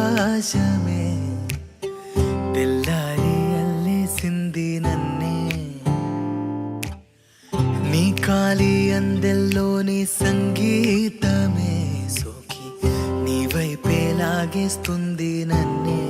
ఆకాశమే తెల్లారి అల్లేసింది నన్నే నీ కాలి అందెల్లోని సంగీతమే సోకి నీ వైపే లాగేస్తుంది నన్నే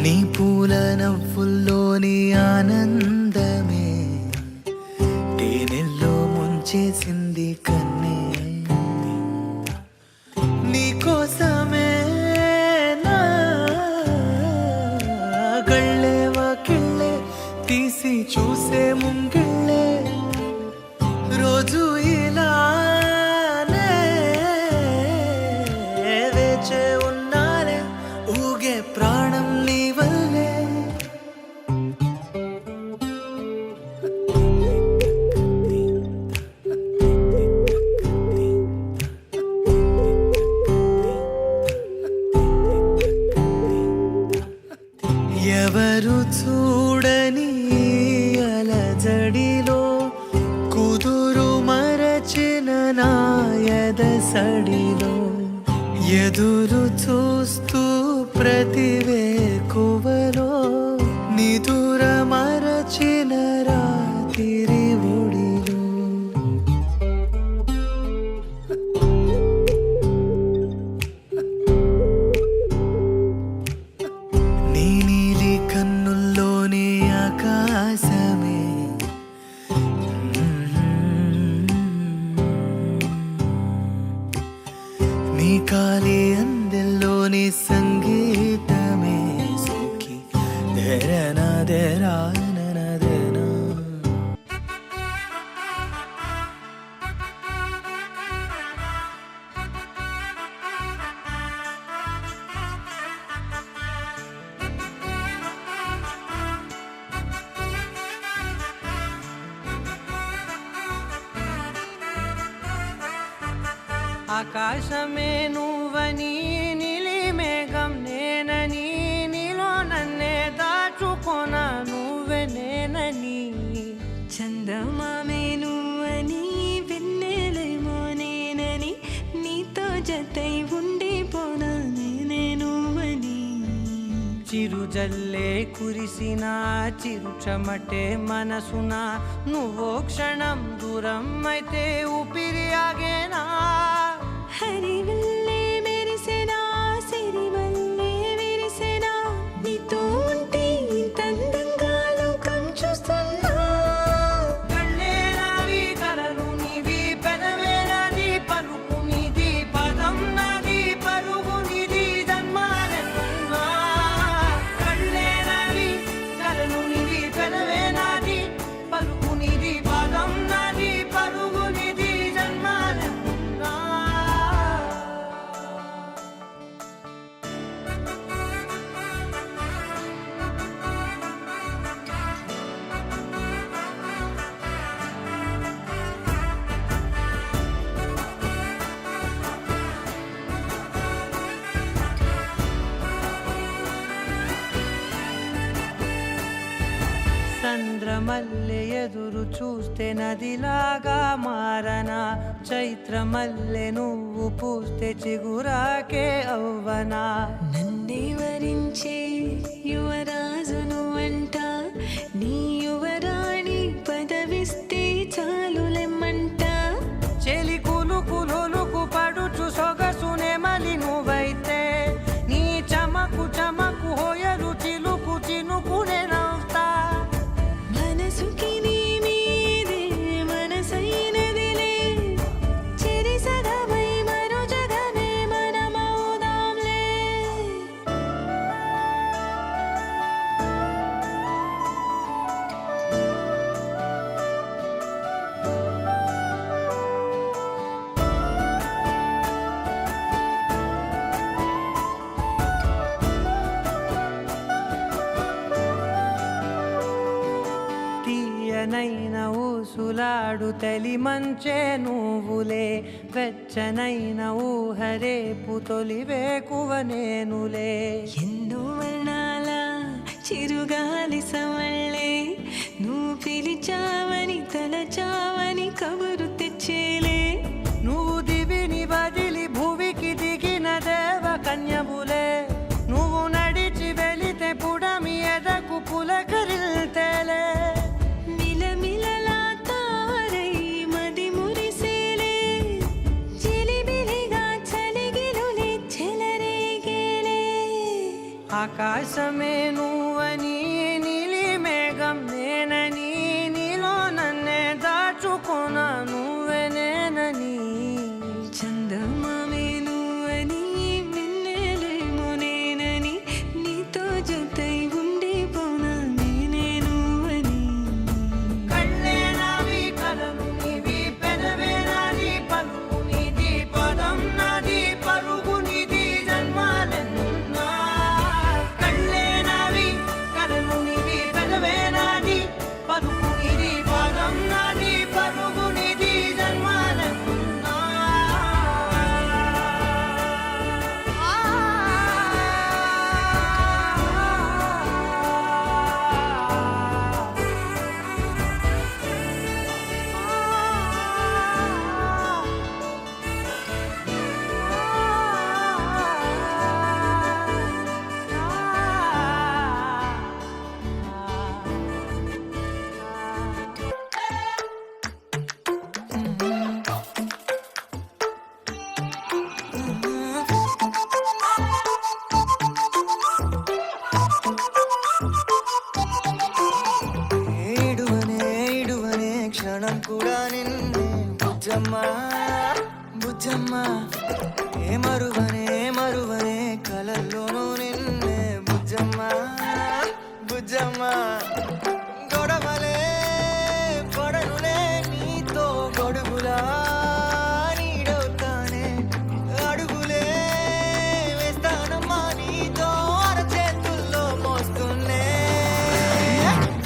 నీ పూల నవ్వుల్లోని ఆనందమే తేనెల్లో ముంచేసింది కన్నే నీ కోసమే నా గళ్ళే వాకిళ్ళే తీసి చూసే ముంగిళ్ళే రోజు ఇలానే వేచే ఉన్నానే ఊగే ప్రాణం నీ వల్లే ఎవరు చూడని అలజడిలో కుదురు మరచిన నాయద సడిలో ఎదురు చూస్తూ ప్రతివేకువలో నిదుర మరచిన రాత్రి ఒడిలో నీ నీలి కన్నుల్లోని ఆకాశమే నీ కాలి అందెల్లోని సంగీతమే సోకి ధరనా ధరానదేనా ఆకాశమే నువ్వని నీలి మేఘం నేనని నీలో నన్నే దాచుకొన నువ్వే నేనని చందమామే నువ్వని వెన్నెలేమో నేనని నీతో జతై ఉండిపోనా నేనే నువ్వని చిరుజల్లే కురిసిన చిరు చెమటే మనసున నువ్వో క్షణం దూరం అయితే ఊపిరి ఆగేనా హరివల్లే మెరిసెనా సిరివల్లే విరిసెనా నీతో ఉంటే ఇంత అందంగా లోకం చూస్తున్నా కళ్ళే నావి కలలు నీవి పెదవే నాది పలుకు నీది పదం నాది పరుగు నీది జన్మాలెన్నున్నా కళ్ళే నావి కలలు నీవి పెదవే నాది పలుకు నీది పదం నాది పరుగు నీది జన్మాలెన్నున్నా చంద్రమల్లె ఎదురు చూస్తే నదిలాగా మారనా చైత్రమల్లె నువ్వు పూస్తే చిగురాకే అవ్వనా నన్నే వరించే యువరాజును అంట నీ యువరాణి పదవిస్తే చాలులెమ్మంట చెలి కులుకు పడుచు సొగసునే మలి నువ్వైతే నీ చమకు చమకు హోయలు చిలుకు చినుకునే నవ్వుతా మనసుకి నీ మీదే మనసైనదిలే చెరి సగమై మరో జగమే మనమవుదాంలే ఊసులాడు తలి మంచే నువ్వులే వెచ్చనైన ఊహరేపు తొలి వేకువ నేనులే ఎన్నో వర్ణాల చిరుగాలి సవళ్ళే నువ్వు పిలిచావని తలచావని కబురు తెచ్చేలే నువ్వు దివిని బదిలి భూమికి దిగిన దేవ కన్యములే నువ్వు నడిచి వెళితే పుడమి ఎదకు పులకరిల్తేలే మిలమిలలా తారై మది మురిసేలే చిలిబిలిగా చలిగిలులే చెలరేగేలే ఆకాశమే నువ్వని నీలి మేఘం నేనని నీలో నన్నే దాచుకున్నా నువ్వే నేనని చందమామే నువ్వని వెన్నెలేమో నేనని నీతో జతై ఉండిపోనా నేనే నువ్వని కళ్ళే నావి కలలు నీవి పెదవే నాది పలుకు నీది పదం నాది పరుగు నీది జన్మాలెన్నున్నా కళ్ళే నావి కలలు నీవి పెదవే నాది పలుకు నీది పదం నాది పరుగు నీది జన్మాలెన్నున్నా ఏడువనే క్షణం కూడా నిన్నే బుజ్జమ్మా బుజ్జమ్మా ఏ మరువనే కలల్లోనూ నిన్నే బుజ్జమ్మా బుజ్జమ్మా గొడవలే పడనులే నీతో గొడుగులా నీడవుతానే అడుగులే వేస్తానమ్మా నీతో అరచేతుల్లో మోస్తున్నే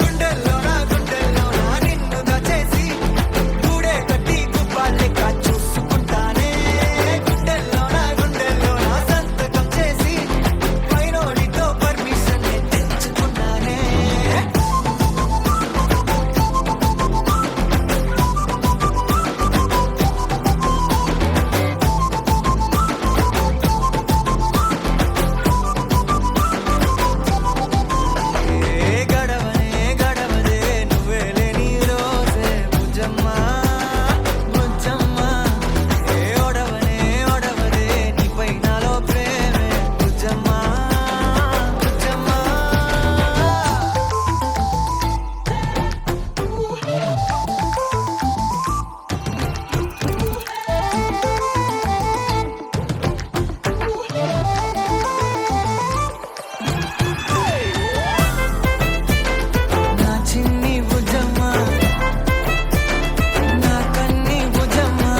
గుండెల్లోనా నిన్ను దచేసి గూడే కట్టి గుప్పాలెక్క చూసుకుంటానే గుండెల్లోనా సంతకం చేసి పైనోడితో పర్మిషన్ తెచ్చుకున్నానే ఏ గడవదే నువ్వే లేని రోజే బుజ్జమ్మా బుజ్జమ్మా ఏ ఒడవదే నీపై నాలో ప్రేమే బుజ్జమ్మా బుజ్జమ్మా నా చిన్ని బుజ్జమ్మా నా కన్ని బుజ్జమ్మా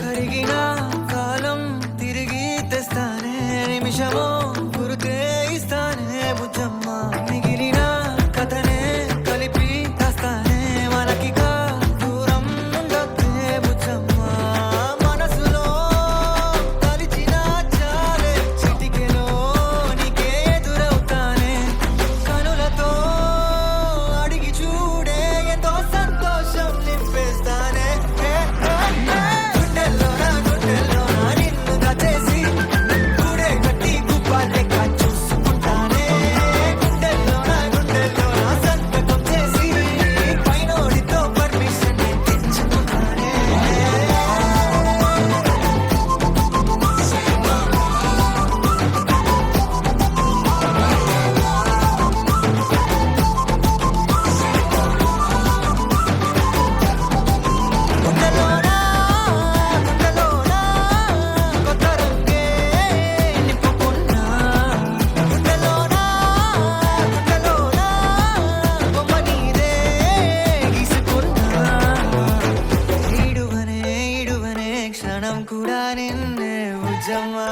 కరిగిన కాలం తిరిగి తెస్తానే నిమిషమో గురుతే ఇస్తానే బుజ్జమ్మా మిగిలిన కథనే కలిపి తెస్తానే మనకిగా దూరం ఉండొద్దే బుజ్జమ్మా మనసులో తలిచిన చాలే చిటికెలో నీకే ఎదురవుతానే కనులతో అడిగి చూడే ఎంతో సంతోషం నింపేస్తానే గుండెల్లోనా నిన్ను దచేసి గూడే కట్టి గుప్పాలెక్క చూసుకుంటానే గుండెల్లోనా సంతకం చేసి పైనోడితో పర్మిషన్ తెచ్చుకుంటానే గుండెల్లోనా కొత్త రంగే నింపుకున్నా గుండెల్లోనా బొమ్మ నీదే గీసుకున్నా ఈడువనే క్షణం కూడా నిన్నే బుజ్జమ్మా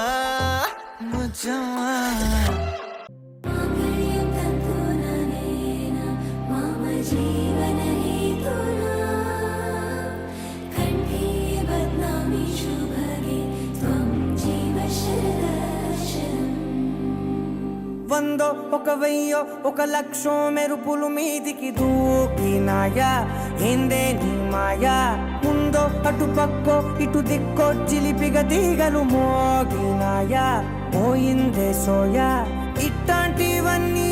బుజ్జమ్మా వందో ఒక వెయ్యో ఒక లక్షో మెరుపులు మీదికి దూకినాయా ఏందే నీ మాయా ముందో అటు పక్కో ఇటు దిక్కో చిలిపిగా తీగలు మోగినాయా పోయిందే సోయా ఇట్లాంటివన్నీ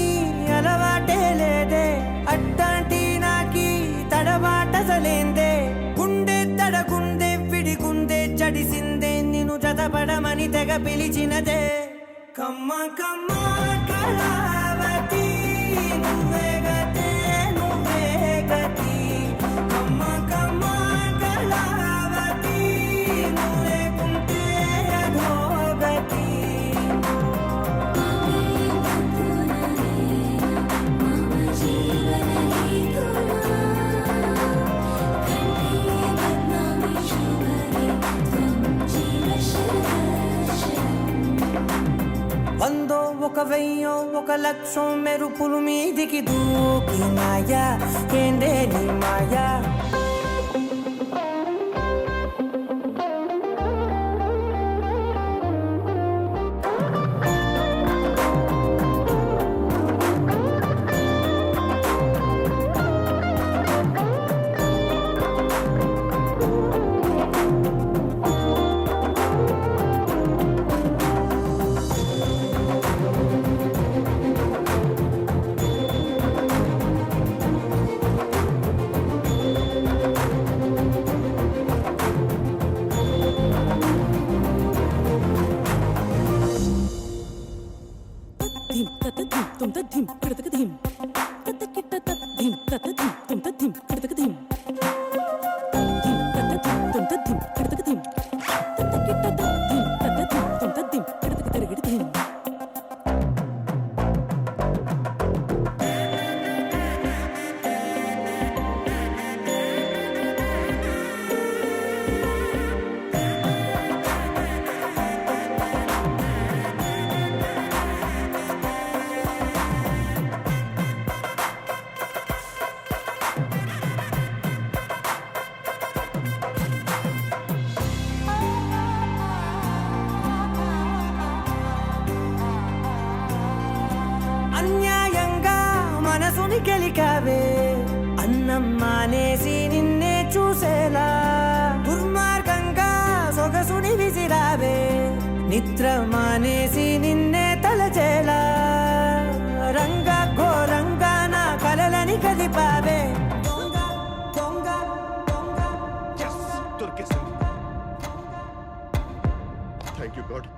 అలవాటే లేదే అట్టాంటి నాకి తడబాటసలేందే గుండె తడగుందే విడిగుందే చడిసిందే నిన్ను జతపడమని తెగ పిలిచినదే కమ్మ కమ్మ కళావతి నువ్వే గతే నువ్వే గతి కమ్మ కమ్మ కళావతి నువ్వు లేకుంటే అధోగతి వందో ఒక వెయ్యో ఒక లక్షో మెరుపులు మీదికి దూకినాయా ఏందే నీ మాయా ధిం తత ధిం తుం త ధిం కడతక ధిం తత కిట తత ధిం తత ధిం తుం త ధిం కడతక ధిం ధిం తత ధిం తుం త ధిం కడతక ధిం తత కిట తత ధిం తత ధిం తుం త ధిం కడతక తిరగడి ధిం అన్యాయంగా మనసుని గెలికావే అన్నం మానేసి నిన్నే చూసేలా దుర్మార్గంగా సొగసుని విసిరావే నిద్ర మానేసి నిన్నే తలచేలా రంగ ఘోరంగా నా కలలని కదిపావే దొంగ దొంగ దొంగ దొరికేసింది. Thank you God.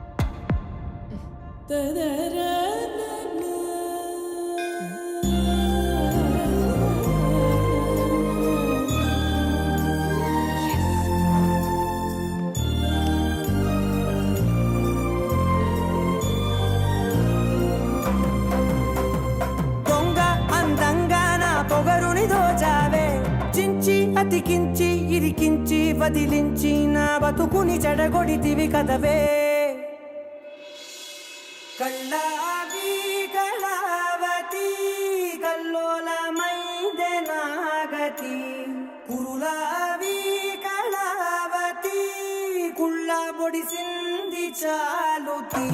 దొంగ అందంగా నా పొగరుని దోచావే చించి అతికించి ఇరికించి వదిలించి నా బతుకుని చెడగొడితివి కదవే కళ్ళావి కళావతి కల్లోలమైందే నాగతి కురులావి కళావతి కుళ్ళ బొడిసింది చాలుతి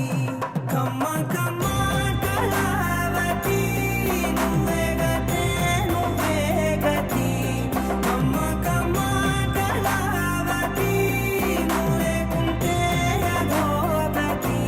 కమ్మ కమ్మ కళావతి నువ్వే గతే నువ్వే గతి కమ్మ కమ్మ కళావతి నువ్వు లేకుంటే అధోగతి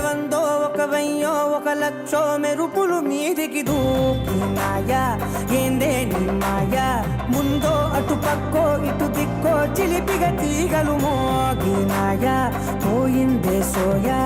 వందో ఒక వెయ్యో ఒక లక్షో మెరుపులు మీదికి దూకినాయా ఏందే నీ మాయా ముందో అటు పక్కో ఇటు దిక్కో చిలిపిగా తీగలు మోగినాయా పోయిందే సోయా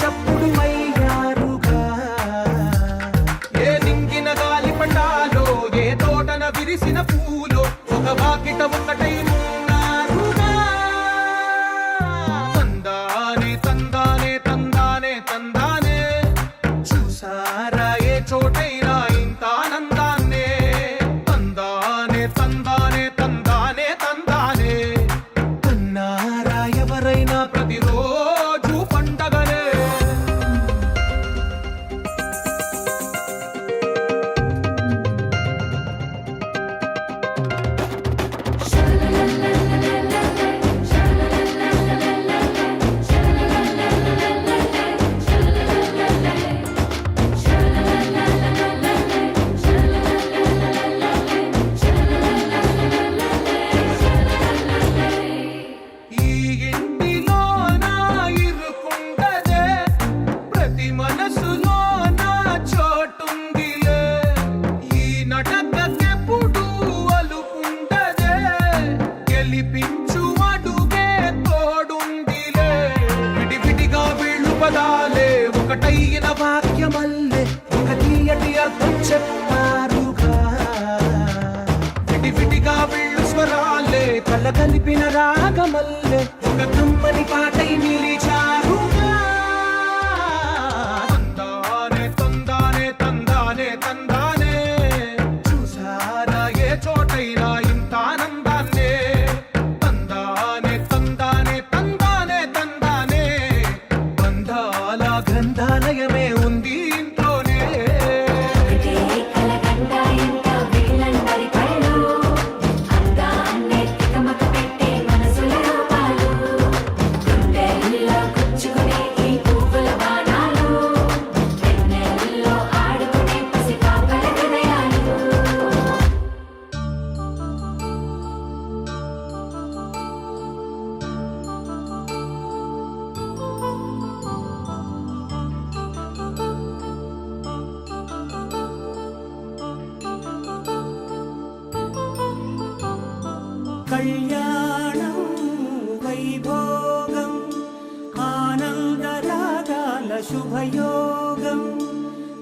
చప్పుడు మయ్యారుగా. ఏ నింగిన గాలి పటాలో, ఏ తోటన విరిసిన పూలో, ఒక వాకిట ఒకటై ఉన్నారుగా. తందానే తందానే తందానే తందానే, చూసారా ఏ చోటైనా ఇంత ఆనందాన్నే. తందానే తందానే తందానే తందానే, అన్నారా ఎవరైనా ప్రతిరోజు పండగనే. ఈ ఇంటిలోన ఇరుకుండదే, ప్రతి మనసులోన చోటుందిలే. ఈ నటకెప్పుడు అలుకుండదే, గెలిపించు అడుగే తోడుందిలే. విడివిడిగా వీళ్ళు పదాలే ఒకటైన వాక్యమల్లే, ఒక తీయటి అర్థం చెప్పారుగా. విడివిడిగా వీళ్ళు స్వరాలే కలగలిపిన రాగమల్లే, ఒక కమ్మని పాటై నిలిచారుగా. తందానే తందానే తందానే తందానే, చూసారా ఏ చోటైనా ఇంత ఆనందాన్నే. తందానే తందానే తందానే తందానే, బంధాల గ్రంథాలయమే ఉంది ఇంట్లోనే. కళ్యాణం వైభోగం ఆనందరాగాల శుభయోగం.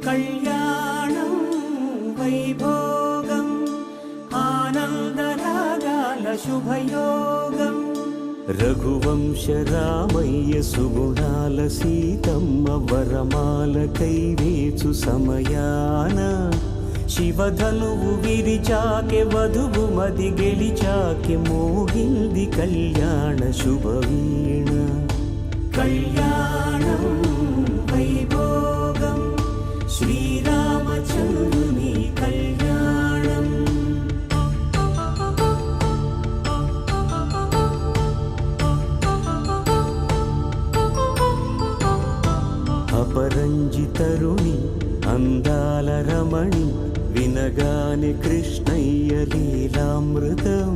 కళ్యాణం వైభోగం ఆనందరాగాల శుభయోగం. రఘువంశ రామయ్య సుగుణాల సీతమ్మ వరమాల కైవేచు సమయాన, శివధనువు విరిచాకె వధువు మది గెలిచాకె మోగింది కళ్యాణ శుభవీణ. కళ్యాణం వైభోగం శ్రీరామచంద్రుని కళ్యాణం. అపరంజి తరుణి అందాల రమణి, వినగానే కృష్ణయ్య లీలామృతం.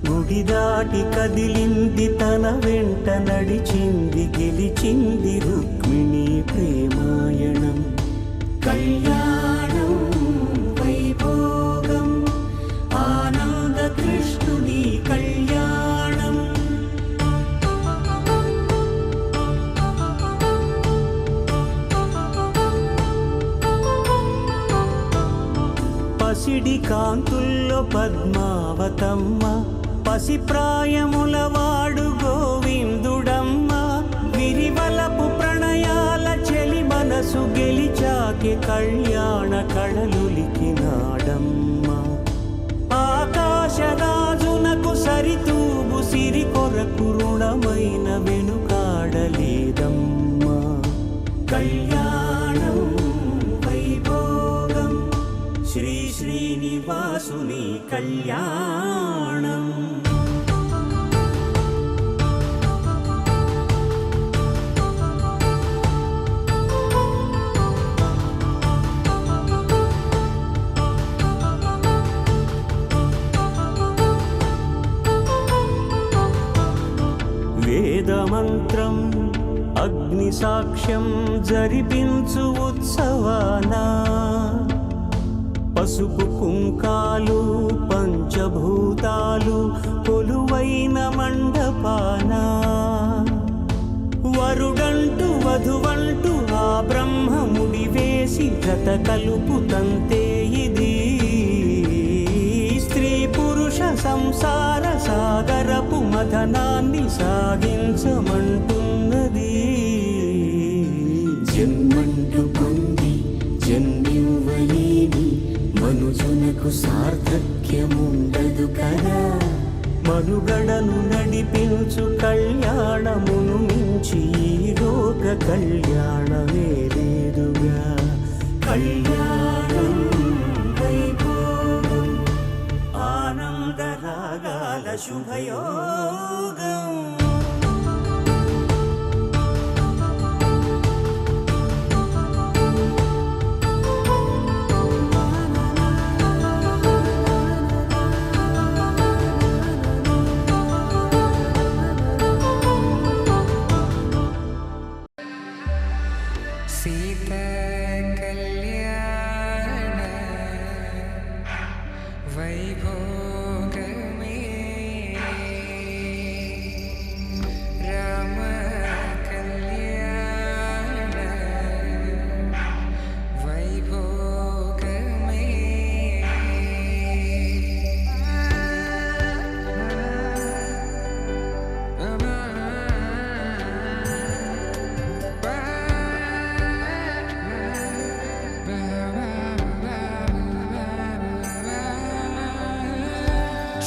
గుడి దాటి కదిలింది తన వెంట నడిచింది, గెలిచింది రుక్మిణి ప్రేమాయణం. కళ్యాణం వైభోగం ఆనంద కృష్ణుని కళ్యాణం. పసిడి కాంతుల్లో పద్మావతమ్మ, పసిప్రాయముల వాడు గోవిందుడమ్మ. విరివలపు ప్రణయాల చెలి మనసు గెలిచాకె కళ్యాణ కళలులికినాడమ్మ. ఆకాశరాజునకు సరితూగు సిరి కొరకు రుణమైన వెనుకాడలేదమ్మా. కళ్యాణం వైభోగం శ్రీ శ్రీనివాసుని కళ్యాణం. వేదమంత్రం అగ్ని సాక్ష్యం జరిపించు ఉత్సవానా, పసుపు కుంకాలు పంచభూతాలు కొలువైన మండపాన. వరుడంటూ వధువంటూ చేసి గత కలుపుతంతే ఇది స్త్రీ పురుష సంసార సాగరపు మథనాన్ని సాగించమంటున్నది. జన్మంటూ పొంది జన్మివ్వలేని మనుజునకు సార్థక్యముండదు కదా. మనుగడను నడిపించు కళ్యాణమును మించి ఈ లోక కళ్యాణమే లేదుగా. కళ్యాణం వైభోగం ఆనందరాగాల శుభయోగం. సీతా కళ్యాణ వైభోగమే రామ కళ్యాణ వైభోగమే.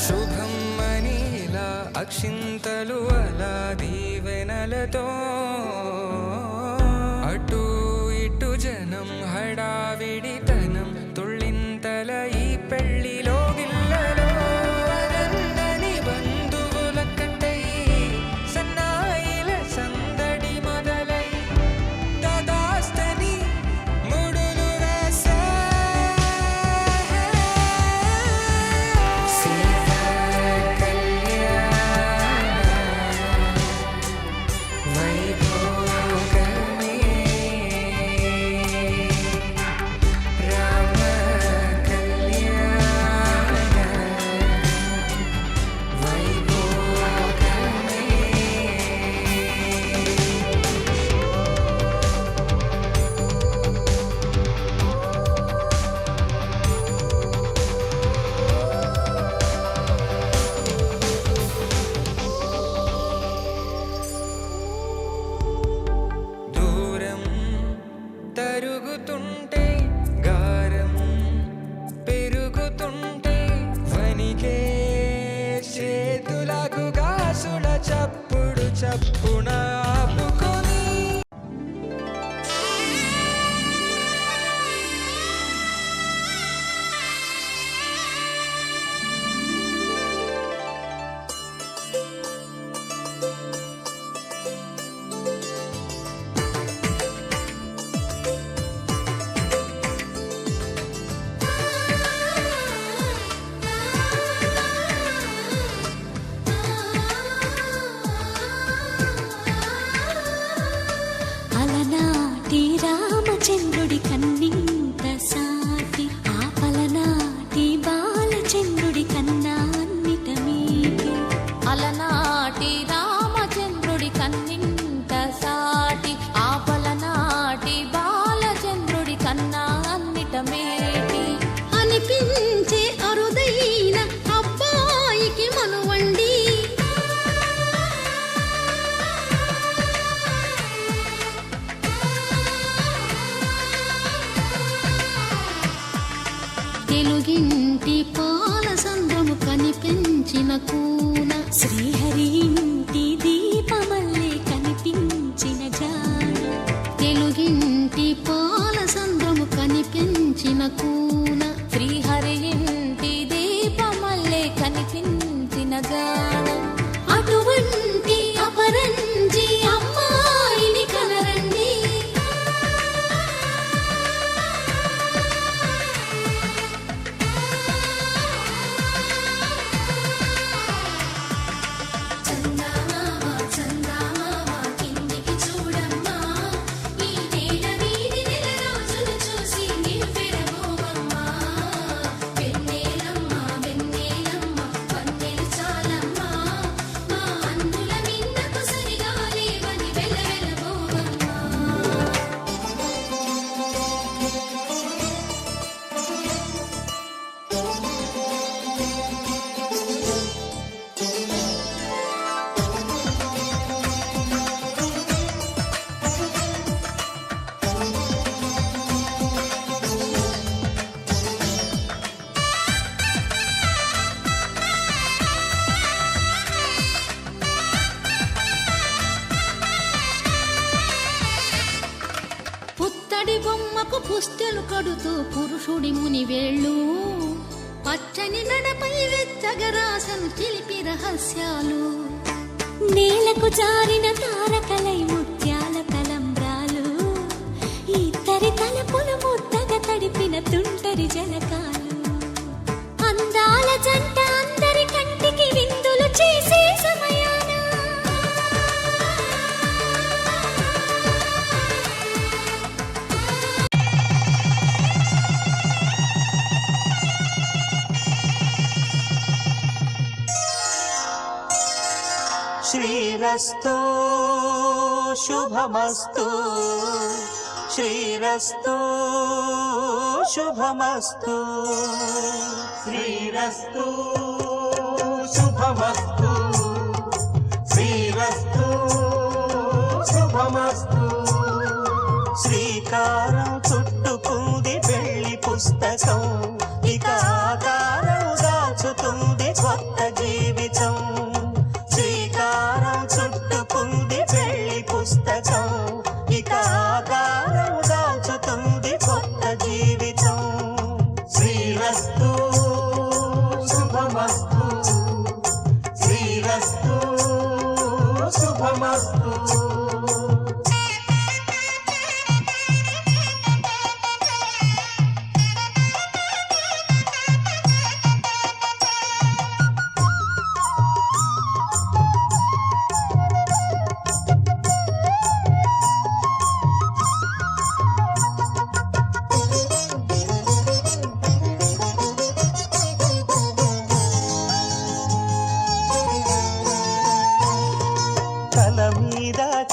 శుభం మనీలా అక్షింతలు అలా దీవెనలతో అటు ఇటు జనం హడావిడితనం తుళ్ళింతల ఈ పెళ్లిలో గిల్లలో అనందని బంధువుల కట్టై సన్నాయిల సందడి మొదలై దాదాస్తని ముడులు వేసా. సీతా కళ్యాణ వైభోగమే రామ కళ్యాణ వైభోగమే. దూరం తరుగుతుంటే గారం పెరుగుతుంటే వనికే చేతులకు గాసుల చప్పుడు చప్పున ఆపుకొని అలనాటి రామచంద్రుడి కన్నింత సాటి ఆపలనాటి బాలచంద్రుడి కన్నా అన్నిట మీటి. అలనాటి రామచంద్రుడి కన్నింత సాటి ఆపలనాటి బాలచంద్రుడి కన్నా అన్నిట మేటి. అనిపించే అరుదైన అబ్బాయికి మనువండి పుత్తడి బొమ్మకు పుస్తెలు కడుతూ పురుషుడి ముని వేళ్ళు పచ్చని నడపై వెచ్చగరాసను చిలిపి రహస్యాలు నేలకు జారిన తారకలై ముత్యాల తలంబ్రాలు ఇద్దరి తలపులు ముద్దగా తడిపిన తుంటరి జలకాలు అందాల జంట అందరి కంటికి విందులు చేసే సమయాన శ్రీరస్తు శుభమస్తు శ్రీరస్తు శుభమస్తు శ్రీరస్తు శుభమస్తు శ్రీరస్తు శుభమస్తు శ్రీకారం చుట్టుకుంది పెళ్లి పుస్తకం ఇక ఆకారం దాచుతుంది కొత్త జీవితం శ్రీకారం చుట్టుకుంది పెళ్లి పుస్తకం ఇక ఆకారం దాచుతుంది కొత్త జీవితం శ్రీరస్తు శుభమస్తు శ్రీరస్తు శుభమస్తు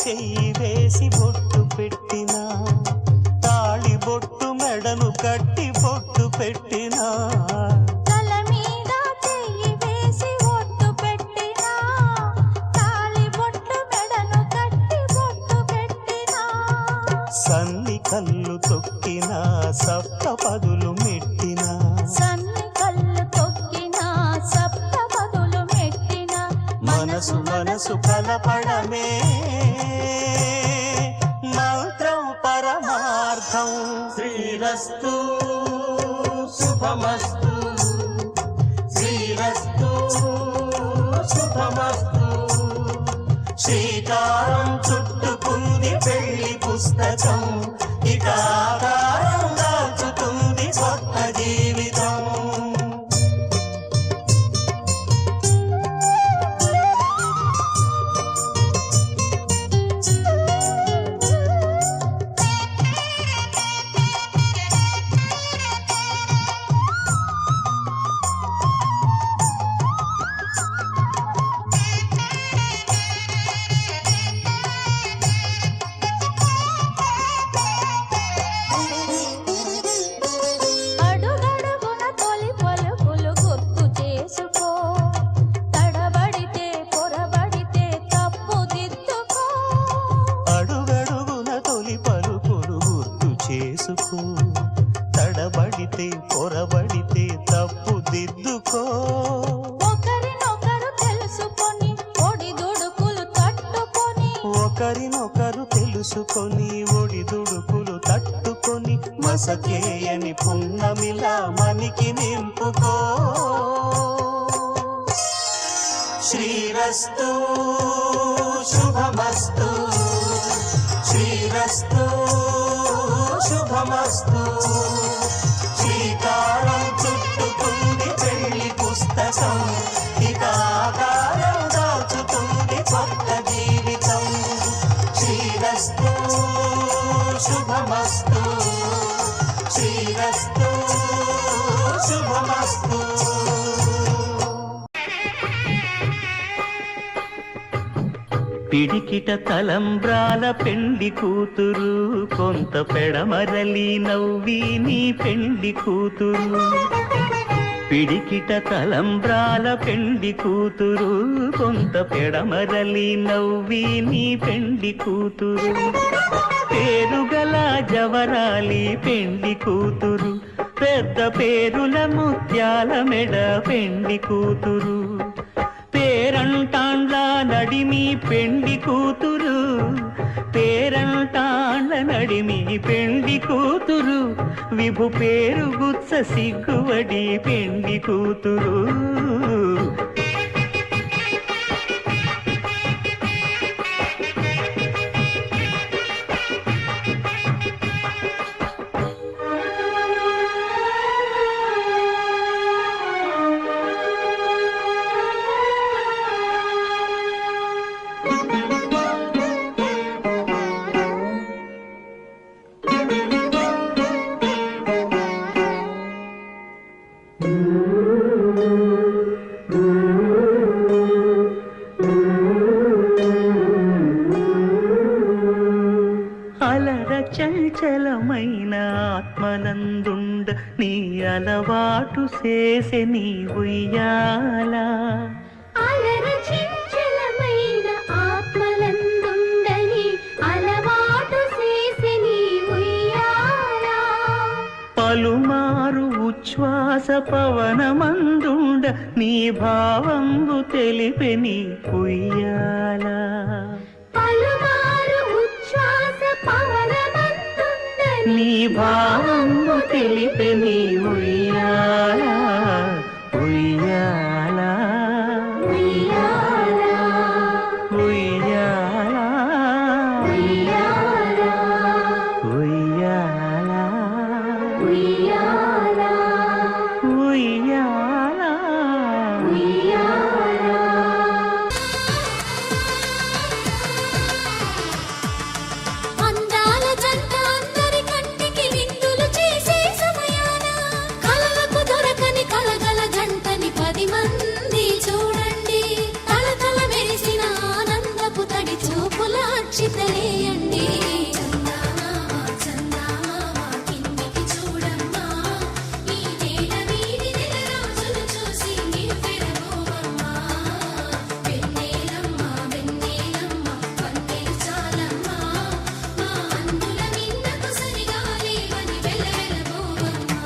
చెయ్యి వేసి బొట్టు పెట్టినా తాళి బొట్టు మెడను కట్టి బొట్టు పెట్టినా తల మీద చెయ్యి వేసి బొట్టు పెట్టినా తాళి బొట్టు మెడను కట్టి బొట్టు పెట్టినా సన్ని కళ్ళు తొక్కినా సప్త పదులు మెట్టినా సన్ని కళ్ళు తొక్కినా సప్త పదులు మెట్టినా మనసు మనసు కలపడమే మంత్రం పరమార్థం శ్రీరస్తు శుభమస్తు శ్రీరస్తు శుభమస్తు శ్రీకారం చుట్టుకుంది పెళ్లి పుస్తకం ఇక ఆకారం దాచుతుంది కొత్త జీవితం తడబడితే పొరబడితే తప్పు దిద్దుకో ఒకరినొకరు తెలుసుకొని ఒడిదుడుకులు తట్టుకొని ఒకరినొకరు తెలుసుకొని ఒడిదుడుకులు తట్టుకొని మసకేయని పున్నమిలా మనికి నింపుకో శ్రీరస్తు శుభమస్తు శ్రీరస్తు శుభమస్తు శ్రీకారం చుట్టుకుంది పెళ్లి పుస్తకం ఇక ఆకారం దాచుతుంది కొత్త జీవితం శ్రీరస్తు శుభమస్తు శ్రీరస్తు శుభమస్తు పిడికిట తలంబ్రాల పెండి కూతురు కొంత పెడమరలి నవ్వి నీ పెండి కూతురు పిడికిట తలంబ్రాల పెండి కూతురు కొంత పెడమరలి నవ్వి నీ పెండి కూతురు పేరుగల జవరాలి పెండి కూతురు పెద్ద పేరుల ముత్యాల మెడ పెండి కూతురు పేరంటాండ్ల నడిమి పెండి కూతురు పేరంటాండ్ల నడిమి పెండి కూతురు విభు పేరు గుత్స సిగ్గువడి పెండి కూతురు అలర చంచలమైన ఆత్మనందుండ నీ అలవాటు చేసే నీ ఉయ్యాల అలర చంచలమైన ఆత్మలందుండని అలవాటు చేసి నీ ఉయ్యాల పలుమారు ఉచ్ఛ్వాస పవనమందుండ నీ భావంబు తెలిపే నీ ఉయ్యాల పలుమారు ఉచ్ఛ్వాస పవనమందుండని నీ భావంబు తెలిపే నీ ఉయ్యాల ఉయ్యాల ఉయ్యాల ఉయ్యాల ఉయ్యాల ఉయ్యాల ఉయ్యాల ఉయ్యాల ఉయ్యాల అందాల జంట అందరి కంటికి విందులు చేసే సమయాన కలలకు దొరకని కలగల జంటని 10 మంది చూడండి తలతల మెరిసిన ఆనందపు తడి చూపుల అక్షితలేయండి చందమామ చందమామ కిందికి చూడమ్మా ఈ నేల వీడి నెల రోజులు చూసి నీవు పెరగోవమ్మా వెన్నెలమ్మ వెన్నెలమ్మ వందెలు చాలమ్మా మా అందుల మిన్నకు సరిగా లేవని వెలవెలబోవమ్మా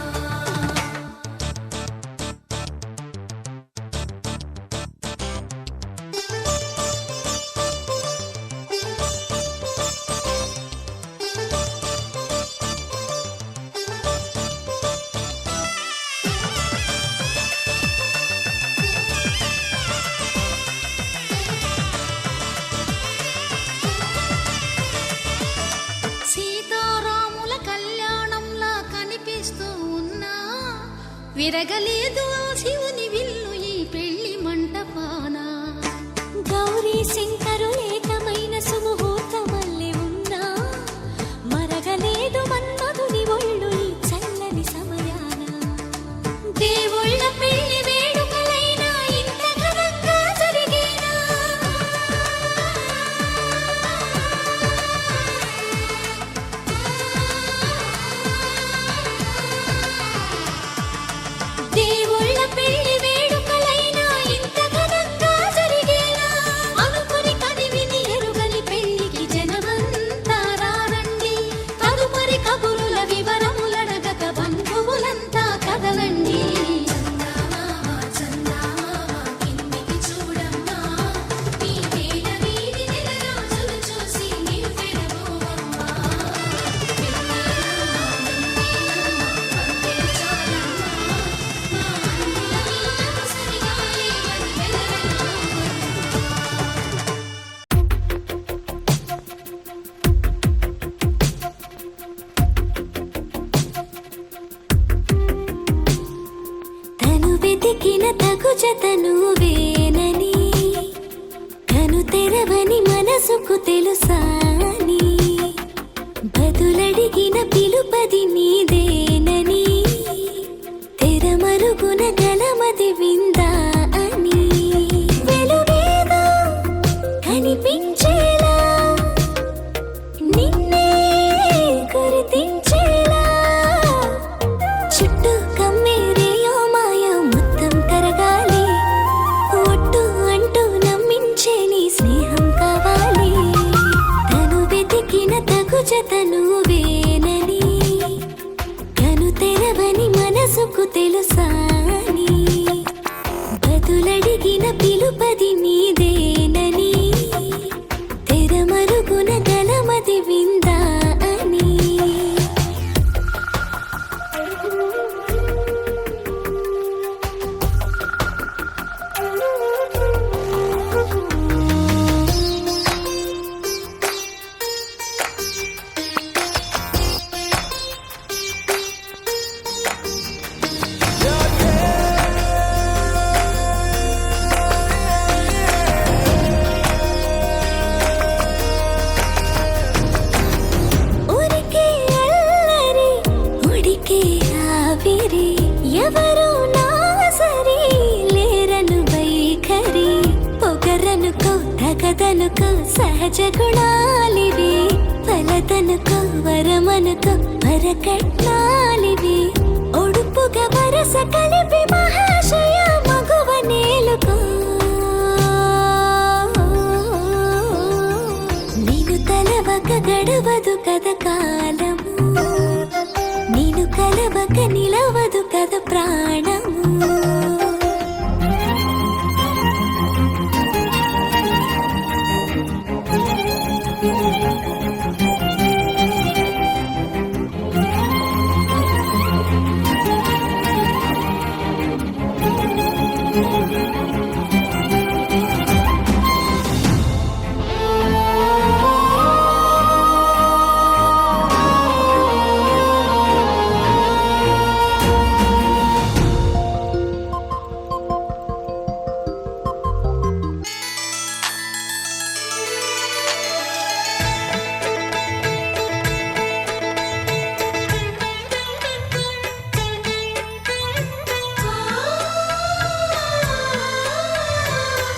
సీతారాముల కళ్యాణంలా కనిపిస్తూ ఉన్నా విరగలేదు ఆ శివుని విల్లు ఈ పెళ్లి మంటపాన గౌరీ శంకరు ఏకమైన సుముహూర్తమల్లె ఉన్నా మరగలేదు మన్మధుని ఒళ్ళు ఈ చల్లని సమయాన దేవుళ్ళ పెళ్లి వేడుకలైనా ఇంత ఘనంగా జరిగేనా దేవుళ్ళ పెళ్లి వేడుకలైనా ఇంత ఘనంగా జరిగేనా అనుకుని కదివిని ఎరుగని పెళ్లికి జనమంతా రారండి తదుపరి కబురుల వివరములడగక బంధువులంతా కదలండి చందమామ చందమామ కిందికి చూడమ్మా ఈ నేల వీడి నెల రోజులు చూసి నీవు పెరగోవమ్మా వెన్నెలమ్మ వెన్నెలమ్మ వందెలు చాలమ్మా మా అందుల మిన్నకు సరిగా లేవని వెలవెలబోవమ్మా తను వెతికిన తగు జతను వేనని కను తెరవని మనసుకు తెలుసాని బదులడిగిన పిలుపది నీదేనని తెరమరుగున గలమది విందా అని వెలుగేదో కనిపించేలా నిన్నే గుర్తించేలా చుట్టూ కమ్మేరేయో మాయ మొత్తం కరగాలి ఒట్టు అంటూ నమ్మించే నీ స్నేహం కావాలి తను వెతికిన తగు జతను వేనని కను తెరవని మనసుకు తెలుసాని బదులడిగిన పిలుపది నీదేనని తెరమరుగున గలమది విందా అని తగదనుకో సహజ గుణాలివి ఫలతనుకో వరమనుకో వరకట్నాలివి ఒడుపుగా వరస కలిపి మహాశయ మగువ నేలుకో నేను తలవక గడవదు కథ కాలము నేను కలవక నిలవదు కథ ప్రాణము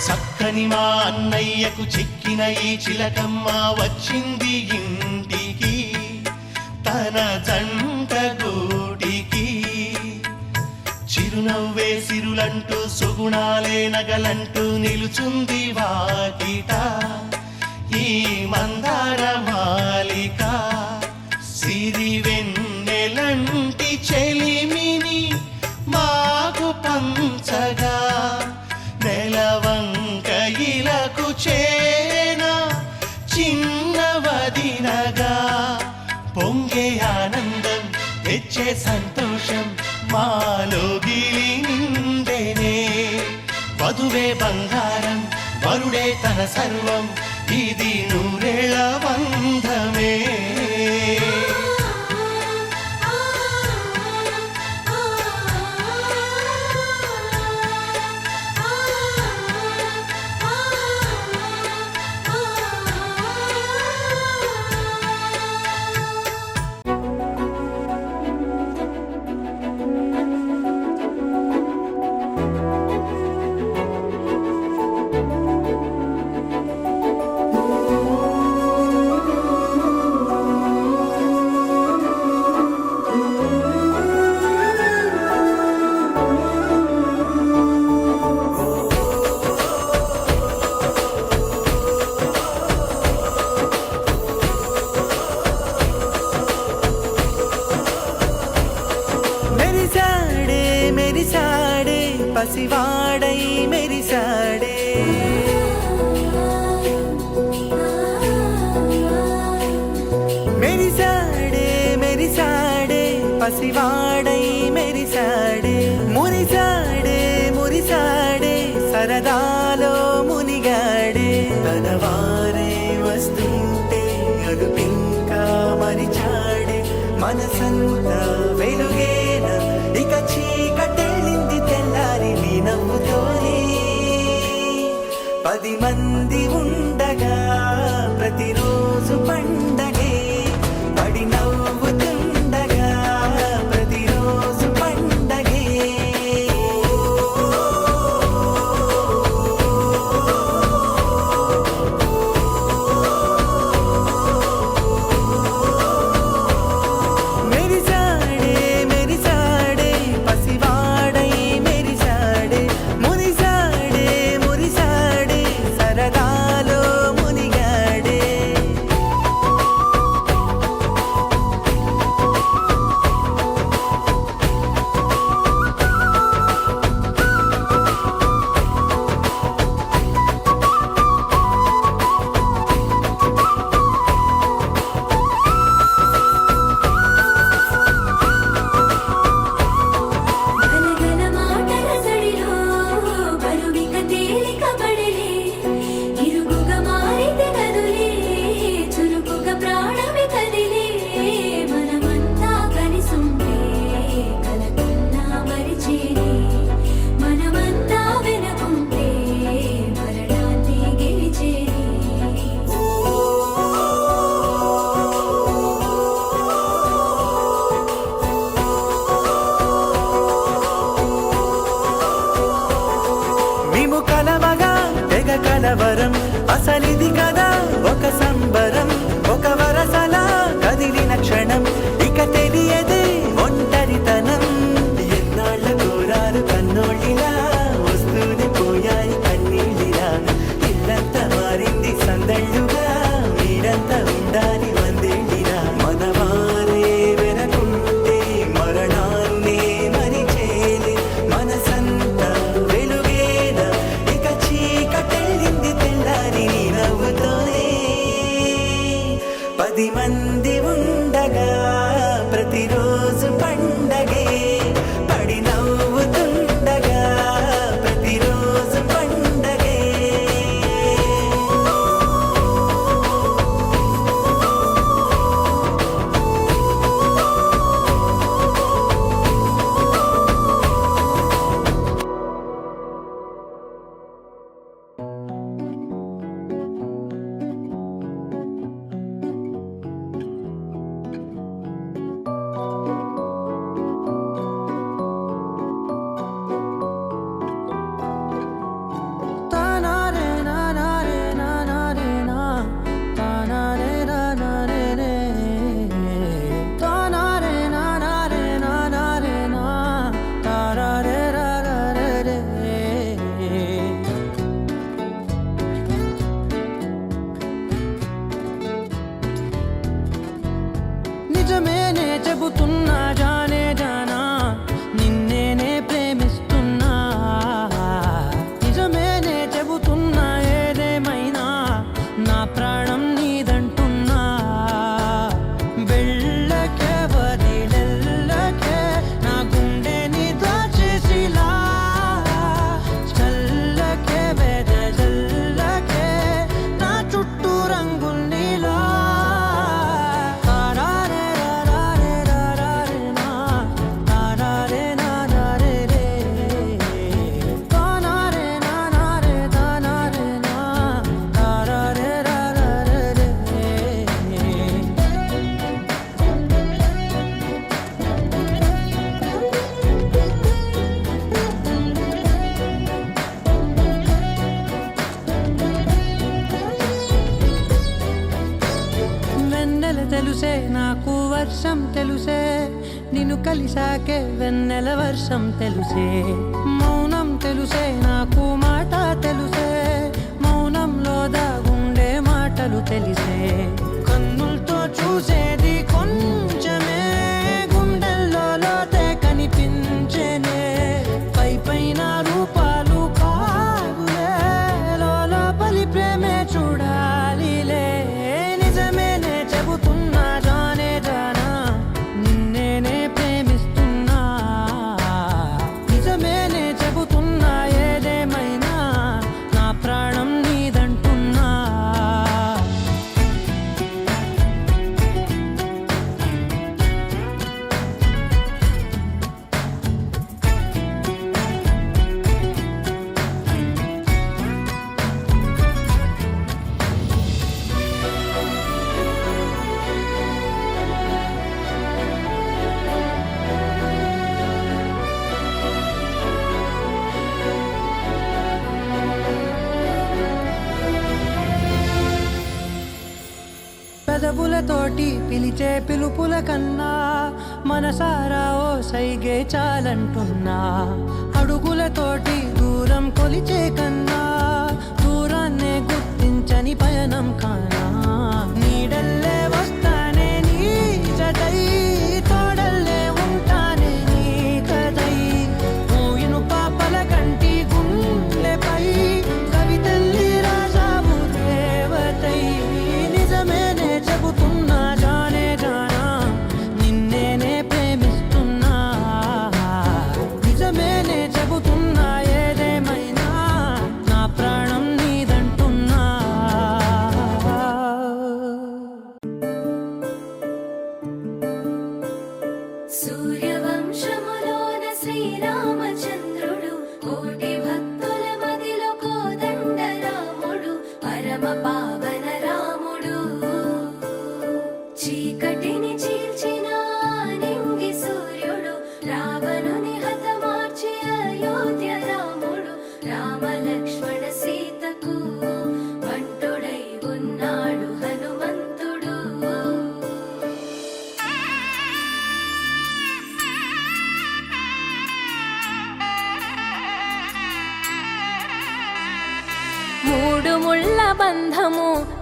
చక్కని మా అన్నయ్యకు చిక్కిన ఈ చిలకమ్మ వచ్చింది ఇంటికి తన జంట గూటికి చిరునవ్వే సిరులంటూ సుగుణాలే నగలంటూ నిలుచుంది వాకిట ఈ మందార మాలిక సిరి వెన్నెలంటి చెలిమిని మాకు పంచగా నెలవంక ఇలకు చేన చిన్నవదినగా పొంగే ఆనందం తెచ్చే సంతోషం మాలో గిలి నిండేనే వధువే బంగారం వరుడే తన సర్వం ఇది నూరేళ్ళ బంధమే మెరిసాడే పసివాడై మెరిసాడే మెరిసాడే పసివాడై మెరిసాడే మురిసాడే సరదాలో మునిగాడే తన వారే వస్తుంటే అదుపింకా మరిచాడే మనసంతా వెలుగేన ఇక చీకటెళ్ళింది తెల్లారి నీ నవ్వుతోనే 10 మంది ఉండగా ప్రతిరోజు పండగే పడి నవ్వుతుండగా ప్రతిరోజు పండగే మెరిసాడే పసివాడై మెరిసాడే మురిసాడే సరదాలో మునిగాడే అసలిది కదా ఒక సంబరం, ఒక వరసలా కదిలిన క్షణం, ఇక తెలియదే ఒంటరితనం. ఎన్నాళ్ళ కోరారు కన్నోళ్ళిలా, వస్తూనే పోయాయి కన్నీళ్ళిలా. ఇల్లంతా మారింది సందళ్ళుగా, మీరంతా ఉండాలి వందేళ్ళిలా. మనవారే వెనకుంటే మరణాన్నే మరిచేలే, మనసంతా వెలుగేలా. ఇక చీకటెళ్ళింది తెల్లారి నీ నవ్వుతోనే. 10 మంది ఉండగా ప్రతిరోజు పండగే, పడి నవ్వుతుండగా ప్రతిరోజు పండగే. నిజమేనే చెబుతున్నా జానే జానా, నిన్నేనే ప్రేమిస్తున్నా. నిజమేనే చెబుతున్నా ఏదేమైనా నా ప్రాణం నీదంటున్నా. వెళ్ళకే వదిలెళ్ళకే నా గుండెని దాచేసిలా, చల్లకే వెదజల్లకే నా చుట్టూ రంగుల్నిలా. వెన్నెల తెలుసే నాకు వర్షం తెలుసే, నిన్ను కలిసాకే వెన్నెల వర్షం తెలుసే. మౌనం తెలుసే నాకు మాట తెలుసే, మౌనంలో దాగుండే మాటలు తెలిసే. కన్నులతో చూసేది కొంచెమే, గుండెల్లో లోతే కనిపించేనే. పై పైన రూపాలు కాదులే, లోపలి ప్రేమే చూడాలిలే. నిజమేనే చెబుతున్నా జానే జానా, నిన్నేనే ప్రేమిస్తున్నా. నిజమేనే చెబుతున్నా ఏదేమైనా నా ప్రాణం నీదంటున్నా. పెదవులతోటి పిలిచే పిలుపుల కన్నా మనసారా ఓ సైగే చాలంటున్నా. అడుగులతోటి దూరం కొలిచే కన్నా దూరాన్నే గుర్తించని పయనం కానా. నీడల్లే వస్తానే నీ జతై, తోడల్లే ఉంటానే నీ కదై. ఊయిను పాపల కంటి గుండెపై కవితల్లి రాజావు దేవతై. నిజమేనే చెబుతున్నా జానే జానా, నిన్నేనే ప్రేమిస్తున్నా. నిజమేనే చెబుతున్నా ఏదేమైనా నా ప్రాణం నీదంటున్నా. సూర్యవంశములోన శ్రీరామచంద్రుడు, కోటి భక్తుల మదిలో కోదండ రాముడు, పరమ పావన రాముడు. చీకటిని చీల్చిన నింగి సూర్యుడు, రావణుని హతమార్చి అయోధ్య రాముడు. రామ లక్ష్మణ సీతకు వంటుడు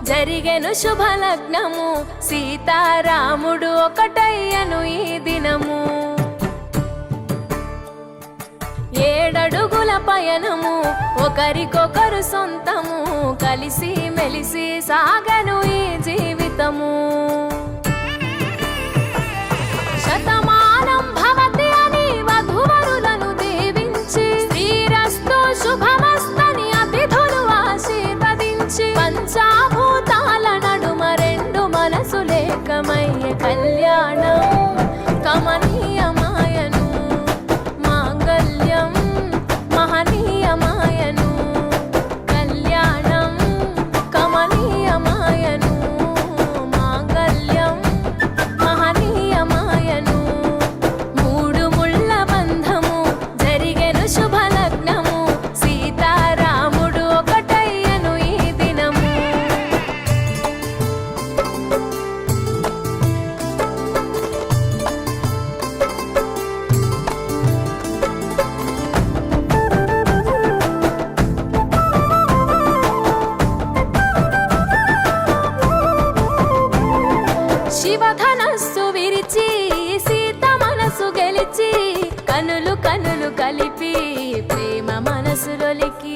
జరిగెను శుభలగ్నము సీతారాముడు ఒకటయ్యను ఈ దినము 7 అడుగుల పయనము ఒకరికొకరు సొంతము కలిసి మెలిసి సాగను ఈ జీవితము శతమానం భవతి అని వధువరులను దీవించి శ్రీరస్తు శుభమస్తని అతిథులు ఆశీర్వదించి పంచాభూతాల నడుమ 2 మనసులేకమయ్యే కళ్యాణం కమనీయమాయను మాంగళ్యం మహనీయమాయను కళ్యాణం కమనీయమాయను మాంగళ్యం మహనీయమాయను 3 ముళ్ళ బంధము జరిగెను శుభలగ్నము సీతారాముడు ఒకటయ్యను ఈ దినము శివధనస్సు విరిచి సీత మనసు గెలిచి కనులు కనులు కలిపి ప్రేమ మనసులొలికి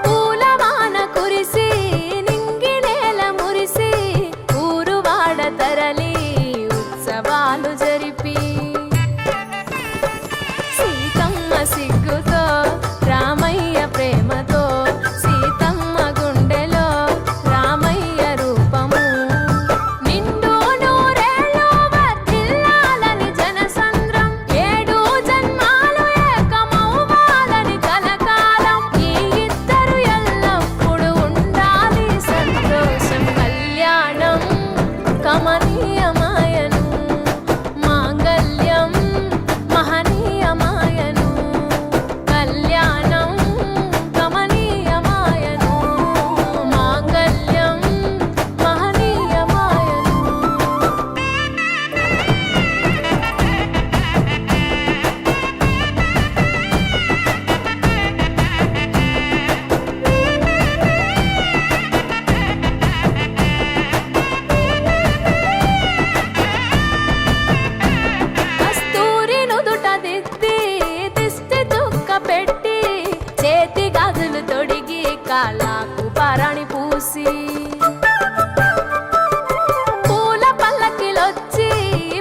పూలవాన కురిసి నింగి నేల మురిసి ఊరువాడ తరలి ఉత్సవాలు జరిపి సీతమ్మ సిగ్గుతో రామయ్య ప్రేమతో సీతమ్మ గుండెలో రామయ్య రూపము నిండు నూరేళ్ళు వర్ధిల్లాలని జనసంద్రం 7 జన్మాలు ఏకమవ్వాలని కలకాలం ఈ ఇద్దరు ఎల్లప్పుడూ ఉండాలి సంతోషం కళ్యాణం కమనీయమాయను మాంగళ్యం మహనీయమాయను కళ్యాణం కమనీయమాయను మాంగళ్యం మహనీయమాయను కస్తూరి నుదుట దిద్ది దిష్టి చుక్క పెట్టి చేతి గాజులు తొడిగి కాళ్ళకు పారాణి పూసి పూల పల్లకిలొచ్చి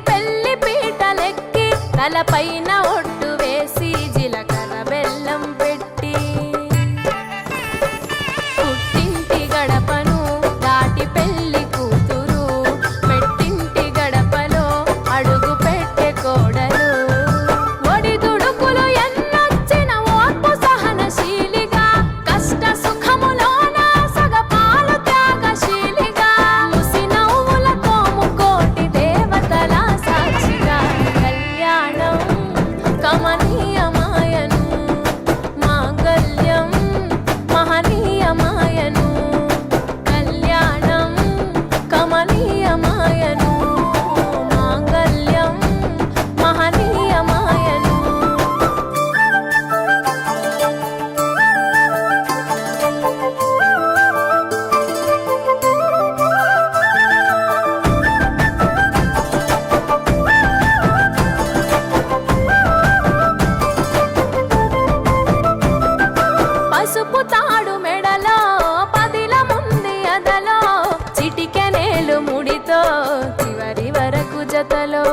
పెళ్లి పీటలెక్కి తలపైన ఒట్టు వేసి జీలకర్ర బెల్లం పెట్టి పుట్టింటి గడపను దాటి పెళ్లి కూతురు పెట్టింటి గడపలో అడుగు పెట్టే కోడలు ఒడిదుడుకులు ఎన్నొచ్చిన ఓర్పు సహనశీలిగా కష్ట సుఖములోన సగపాలు త్యాగశీలిగా ముసి నవ్వులతో ముకోటి దేవతల సాక్షిగా కళ్యాణం కమనీయమాయను మాంగళ్యం మహనీయమాయను కళ్యాణం కమనీయమాయను మాంగళ్యం మహనీయమాయను పసుపు తాడు మెడలో పదిల ముంది అదలో చిటికెనేలు ముడితో చివరి వరకు జతలో